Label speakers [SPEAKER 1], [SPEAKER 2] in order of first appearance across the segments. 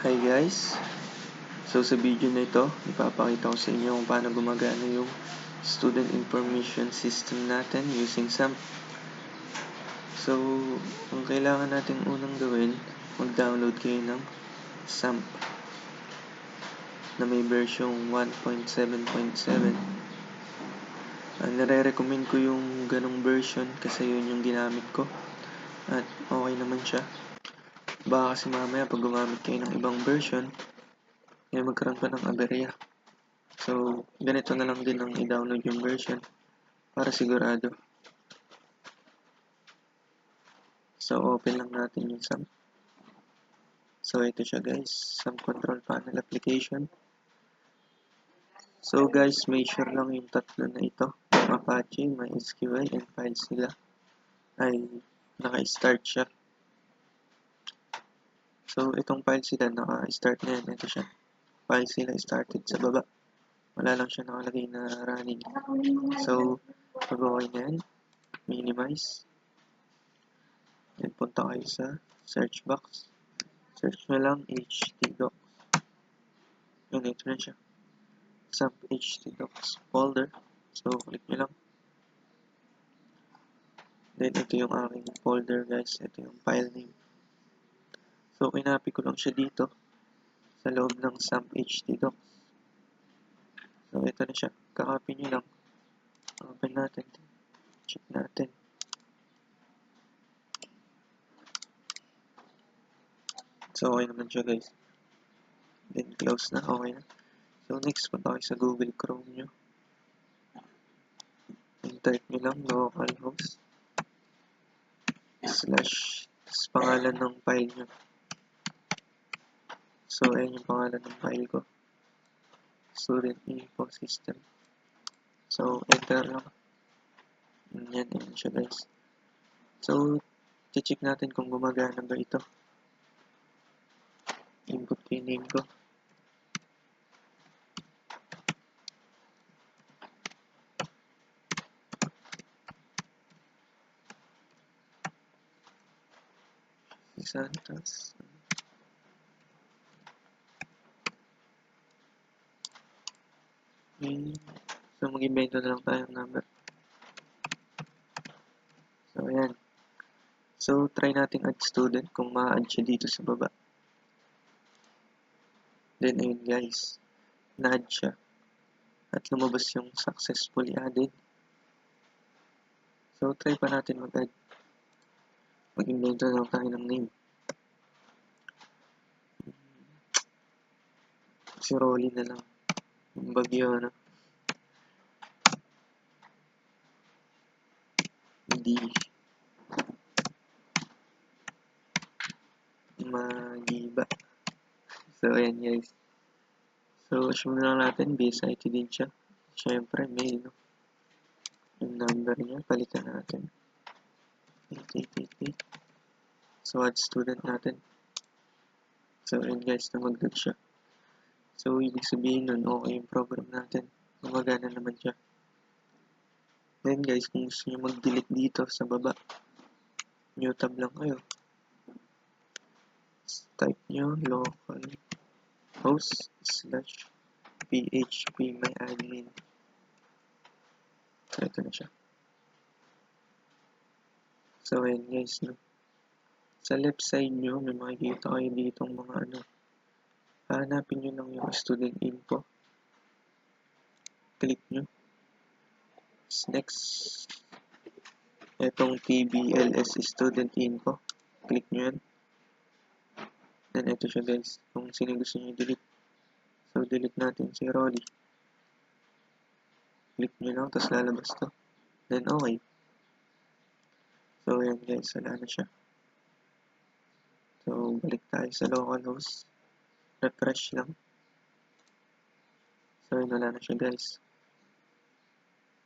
[SPEAKER 1] Hi guys! So sa video na ito, ipapakita ko sa inyo kung paano gumagana yung Student Information System natin using SAMP. So, ang kailangan natin unang gawin, mag-download kayo ng SAMP na may version 1.7.7. Nare-recommend ko yung ganong version kasi yun yung ginamit ko at okay naman siya. Baka kasi mamaya pag gumamit kayo ng ibang version, magkaroon pa ng aberya. So, ganito na lang din ang i-download yung version para sigurado. So, open lang natin yung SAMP. So, ito siya guys, SAMP Control Panel Application. So guys, make sure lang yung tatlo na ito, Apache, MySQL, and FileZilla ay naka-start siya. So, itong FileZilla, naka-start na yan. Ito siya. FileZilla started sa baba. Wala lang siya nakalagay na running. So, pag okay na yan, minimize. Then, punta kayo sa search box. Search nyo lang htdocs. Yun, ito na siya. SAMP htdocs folder. So, click nyo lang. Then, ito yung aking folder guys. Ito yung file name. So, kinapi ko lang siya dito sa loob ng SAMP htdocs. So, ito na siya. Kakopy nyo lang. Open natin. Check natin. So, okay naman siya guys. Then, close na. Okay na. So, next, punta kayo sa Google Chrome nyo. And type nyo lang localhost / pangalan ng file nyo. So, ayan yung pangalan ng file ko. Student Info System. So, enter lang. Yan siya guys. So, check natin kung gumagana ba ito. Input ko yung name ko. Santos. So, mag-invento na lang tayo ng number. So, ayan. So, try natin add student kung ma-add siya dito sa baba. Then, ayun guys. Na-add siya. At lumabas yung successfully added. So, try pa natin mag-add. Mag-invento na lang tayo ng name. Si Rolly na lang. Yung bagyo, ano. Hindi. Magiba. So, ayan guys. So, assume na lang natin, base IT din siya. Siyempre, may, no? Yung number niya, palitan natin. 8888. So, add student natin. So, ayan guys, namagdag siya. So, ibig sabihin nun, okay yung program natin. Gumagana naman siya. Then guys, kung gusto nyo mag-delete dito sa baba, new tab lang kayo. Type nyo localhost / phpMyAdmin. So, ito na siya. So, ayan guys, no? Sa left side nyo, may makikita kayo ditong mga ano. Hahanapin nyo lang yung student info. Click nyo. Next, itong TBLS student info. Click nyo yan. Then, ito siya guys. Kung sino gusto nyo delete. So, delete natin si Rolly. Click nyo lang, tapos lalabas to. Then, okay. So, ayan guys. Wala na siya. So, balik tayo sa localhost. Refresh lang. So, yun, wala na siya guys.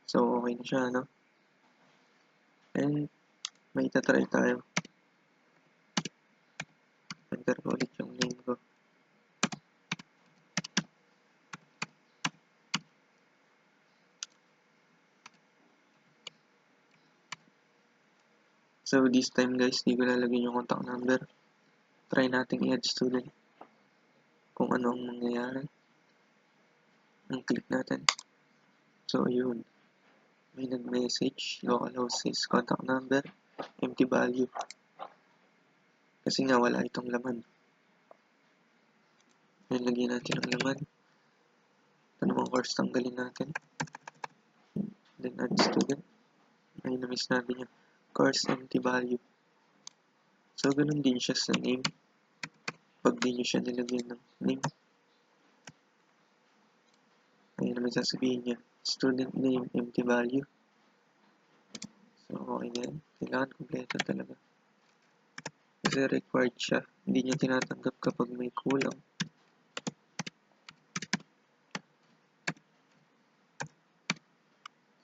[SPEAKER 1] So, okay na siya, no? And, may itatry tayo. Enter ko ulit yung name ko. So, this time guys, di ko lalagyan yung contact number. Try natin i-add student. kung ano ang mangyayari. Ang click natin. So, ayun. May nag-message, localhost is contact number, empty value. Kasi nga wala itong laman. Then, lagyan natin ang laman. Ito namang course, tanggalin natin. Then, add student. Ay, na-miss natin yung course empty value. So, ganun din siya sa name. Pag di nyo siya nilagyan ng name, ayun naman sasabihin niya, student name, empty value. So, okay na yan. Kailangan kompleto talaga. Kasi required siya. Hindi niya tinatanggap kapag may kulang.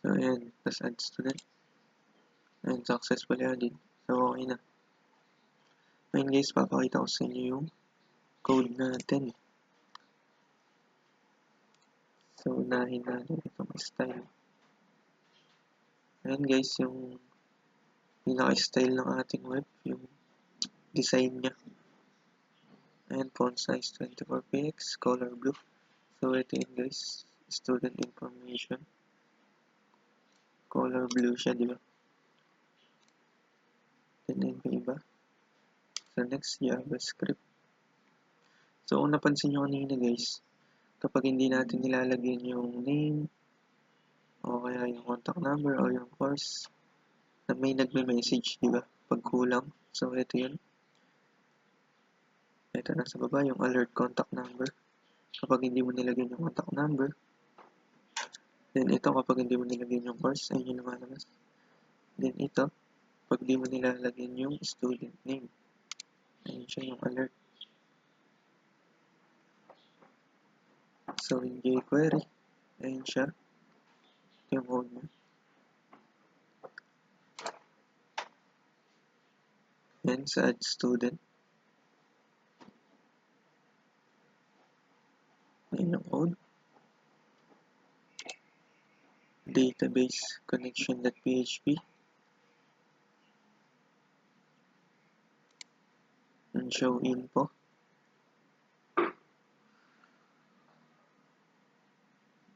[SPEAKER 1] So, ayan. Tapos add student. Ayan, successful added. So, okay na. Ngayon guys, papakita ko sa inyo yung code natin. So, unahin natin itong style. Ayan guys, yung pinaka-style ng ating web, yung design niya. Ayan, font size 24px, color blue. So, ito yun guys, student information. Color blue siya, di ba? Then, yun pa iba. So, next, JavaScript. So, kung napansin nyo kanina guys, kapag hindi natin nilalagyan yung name, o kaya yung contact number, o yung course, na may nagme-message, di ba? Pag kulang. So, ito yun. Ito nasa baba, yung alert contact number. Kapag hindi mo nilagyan yung contact number, then ito, kapag hindi mo nilagyan yung course, ayun yung lumalabas. Then ito, pag hindi mo nilalagyan yung student name. Ayun siya yung alert. So, in jQuery, ayun siya. Ito yung code mo. Then, sa add student. Ayun yung code. Database connection.php. And show info.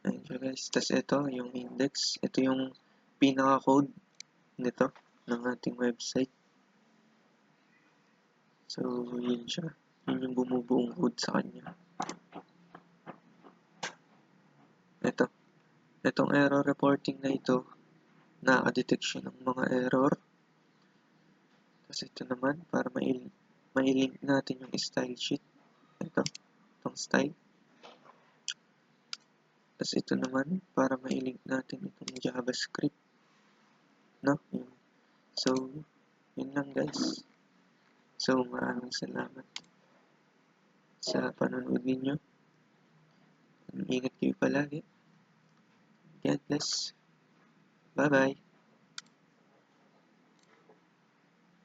[SPEAKER 1] Ayun siya guys. Tapos ito, yung index. Ito yung pinaka-code nito ng ating website. So, yun siya. Yun yung bumubuong code sa kanya. Itong error reporting na ito, nakaka-detect siya ng mga error. Kasi ito naman, para mailink natin yung style sheet. Itong style. Tapos ito naman, para mailink natin itong JavaScript. No? So, yun lang guys. So, maraming salamat sa panonood ninyo. Ingat kayo palagi. God bless. Bye-bye.